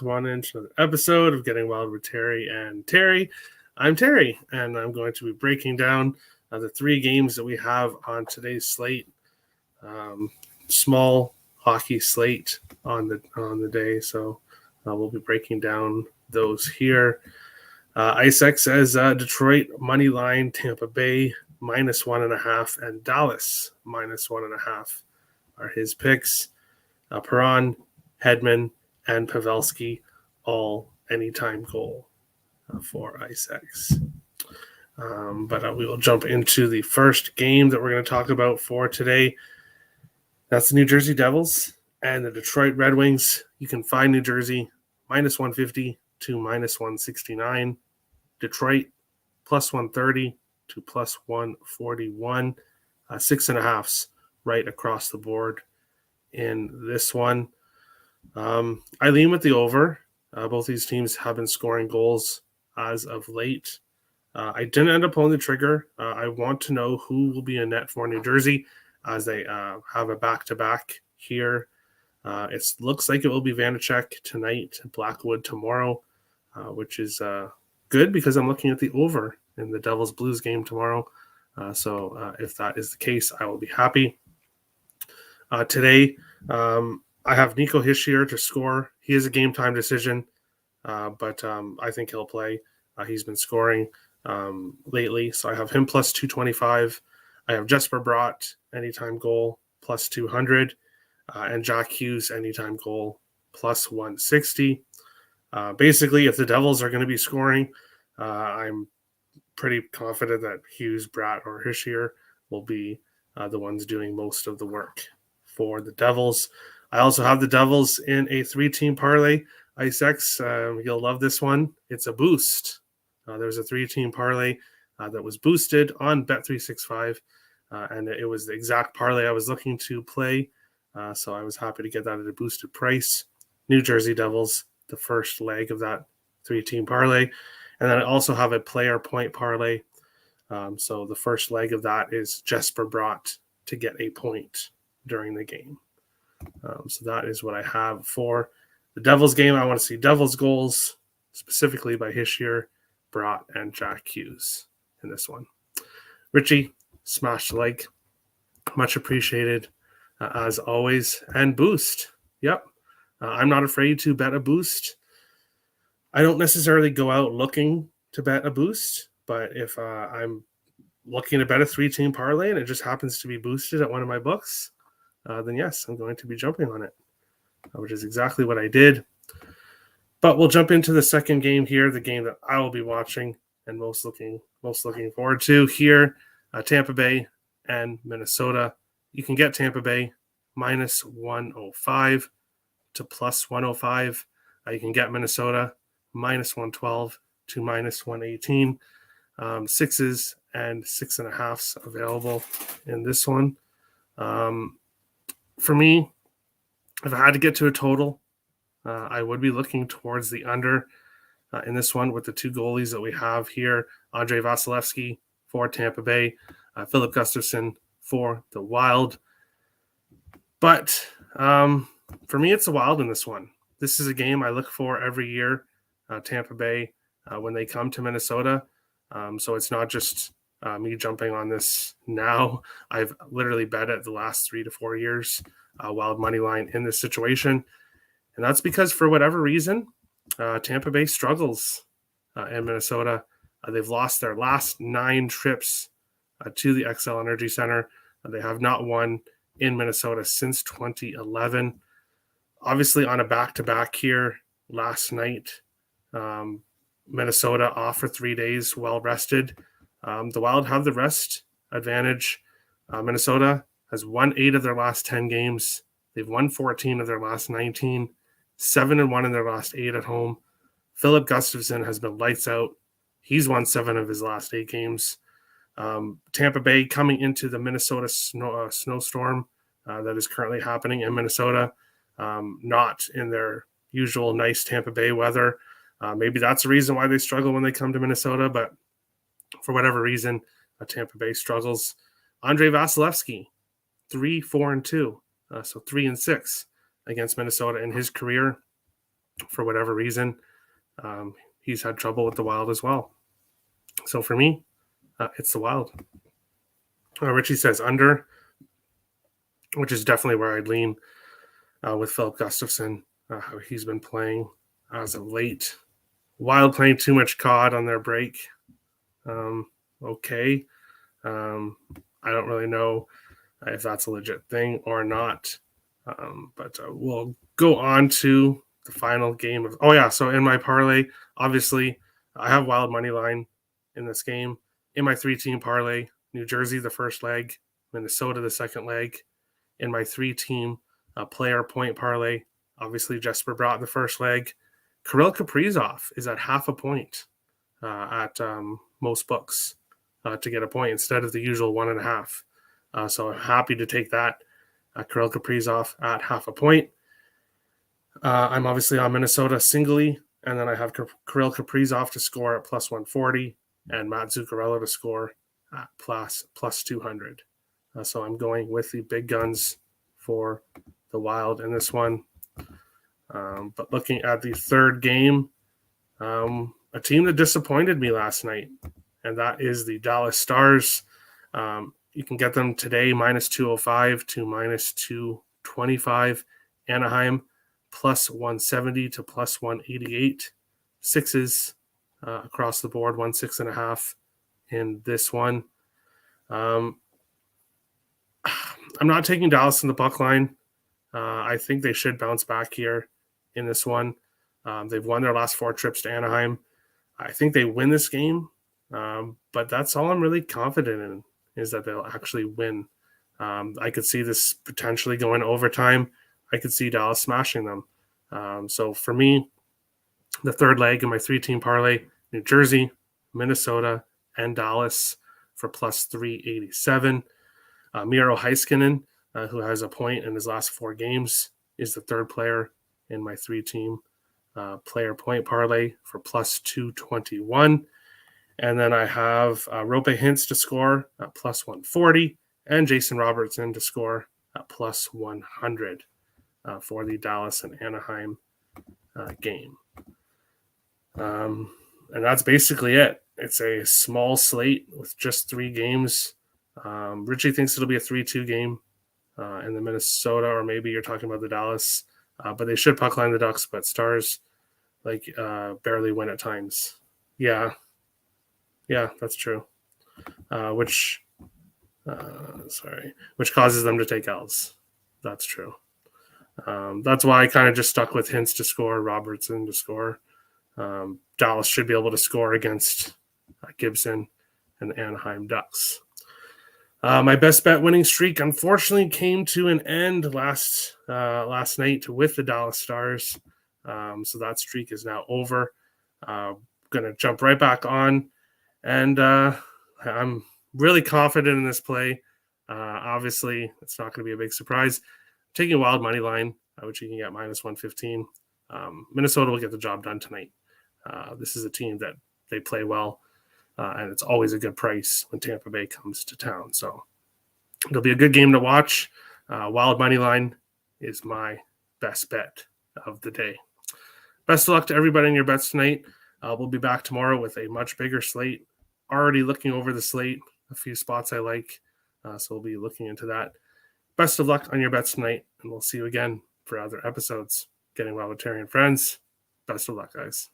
everyone into another episode of Getting Wild with Terry and Terry. I'm Terry, and I'm going to be breaking down the three games that we have on today's slate. Small hockey slate on the day, so we'll be breaking down those here. IceX says Detroit money line, Tampa Bay -1.5, and Dallas -1.5 are his picks. Perron, Hedman, and Pavelski all anytime goal for IceX. But we will jump into the first game that we're going to talk about for today. That's the New Jersey Devils and the Detroit Red Wings. You can find New Jersey -150 to -169. Detroit +130 to +141. 6.5s right across the board in this one. I lean with the over. Both these teams have been scoring goals as of late. I didn't end up pulling the trigger. I want to know who will be in net for New Jersey as they have a back-to-back here. It looks like it will be Vanacek tonight, Blackwood tomorrow, which is good because I'm looking at the over in the Devils Blues game tomorrow. So if that is the case, I will be happy. Today, I have Nico Hischier to score. He is a game time decision, but I think he'll play. He's been scoring lately, so I have him +225. I have Jesper Bratt, anytime goal, +200, and Jack Hughes, anytime goal, +160. Basically, if the Devils are going to be scoring, I'm pretty confident that Hughes, Bratt, or Hischier will be the ones doing most of the work for the Devils. I also have the Devils in a 3-team parlay. IceX, you'll love this one. It's a boost. There's a 3-team parlay that was boosted on Bet365, and it was the exact parlay I was looking to play. So I was happy to get that at a boosted price. New Jersey Devils, the first leg of that 3-team parlay. And then I also have a player point parlay. So the first leg of that is Jesper Bratt to get a point during the game. So that is what I have for the Devils game. I want to see Devils goals, specifically by Hischier, Bratt, and Jack Hughes in this one. Richie, smash the like. Much appreciated, as always. And boost. Yep. I'm not afraid to bet a boost. I don't necessarily go out looking to bet a boost, but if I'm looking to bet a 3-team parlay and it just happens to be boosted at one of my books, then yes, I'm going to be jumping on it, which is exactly what I did. But we'll jump into the second game here, the game that I will be watching and most looking forward to here, Tampa Bay and Minnesota. You can get Tampa Bay -105 to +105. You can get Minnesota -112 to -118. 6s and 6.5s available in this one. For me, if I had to get to a total, I would be looking towards the under in this one with the two goalies that we have here. Andrei Vasilevsky for Tampa Bay, Philip Gustafsson for the Wild. But for me, it's the Wild in this one. This is a game I look for every year, Tampa Bay, when they come to Minnesota. So it's not just me jumping on this now. I've literally bet it the last 3 to 4 years, Wild money line in this situation. And that's because for whatever reason, Tampa Bay struggles in Minnesota. They've lost their last 9 trips to the XL Energy Center. They have not won in Minnesota since 2011. Obviously on a back-to-back here last night, Minnesota off for 3 days, well rested. The Wild have the rest advantage. Minnesota has won 8 of their last 10 games. They've won 14 of their last 19, 7-1 in their last 8 at home. Philip Gustafsson has been lights out. He's won 7 of his last 8 games. Tampa Bay coming into the Minnesota snowstorm that is currently happening in Minnesota, not in their usual nice Tampa Bay weather. Maybe that's the reason why they struggle when they come to Minnesota, but for whatever reason, Tampa Bay struggles. Andrei Vasilevsky, 3-4-2, so 3-6 against Minnesota in his career. for whatever reason. He's had trouble with the Wild as well. So for me, it's the Wild. Richie says under, which is definitely where I'd lean with Philip Gustafson, how he's been playing as of late. Wild playing too much COD on their break. Okay. I don't really know if that's a legit thing or not. But we'll go on to the final game of. Oh yeah, so in my parlay, obviously, I have Wild money line in this game. In my 3-team parlay, New Jersey the first leg, Minnesota the second leg. In my 3-team player point parlay, obviously Jesper Bratt the first leg. Kirill Kaprizov is at half a point at most books to get a point instead of the usual 1.5. So I'm happy to take that. Kirill Kaprizov at half a point. I'm obviously on Minnesota singly, and then I have Kirill Kaprizov to score at plus 140 and Matt Zuccarello to score at plus 200. So I'm going with the big guns for the Wild in this one. But looking at the third game, a team that disappointed me last night, and that is the Dallas Stars. You can get them today minus 205 to minus 225. Anaheim plus 170 to plus 188. Sixes across the board, 1.5 in this one. I'm not taking Dallas in the puck line. I think they should bounce back here in this one. They've won their last 4 trips to Anaheim. I think they win this game, but that's all I'm really confident in, is that they'll actually win. I could see this potentially going overtime. I could see Dallas smashing them. So for me, the third leg in my 3-team parlay, New Jersey, Minnesota, and Dallas for plus 387. Miro Heiskanen, who has a point in his last 4 games, is the third player in my 3-team player point parlay for plus 221. And then I have Roope Hintz to score at plus 140 and Jason Robertson to score at plus 100 for the Dallas and Anaheim game. And that's basically it. It's a small slate with just 3 games. Richie thinks it'll be a 3-2 game in the Minnesota, or maybe you're talking about the Dallas. But they should puck line the Ducks, but Stars barely win at times. Yeah, that's true. Which causes them to take L's. That's true. That's why I kind of just stuck with Hintz to score, Robertson to score. Dallas should be able to score against Gibson and the Anaheim Ducks. My best bet winning streak unfortunately came to an end last night with the Dallas Stars. So that streak is now over. Going to jump right back on. And I'm really confident in this play. Obviously, it's not going to be a big surprise. I'm taking a Wild money line, which you can get minus 115. Minnesota will get the job done tonight. This is a team that they play well, and it's always a good price when Tampa Bay comes to town. So it'll be a good game to watch. Wild money line is my best bet of the day. Best of luck to everybody in your bets tonight. We'll be back tomorrow with a much bigger slate. Already looking over the slate, a few spots I like, so we'll be looking into that. Best of luck on your bets tonight, and we'll see you again for other episodes. Getting Well with Terry and Friends. Best of luck, guys.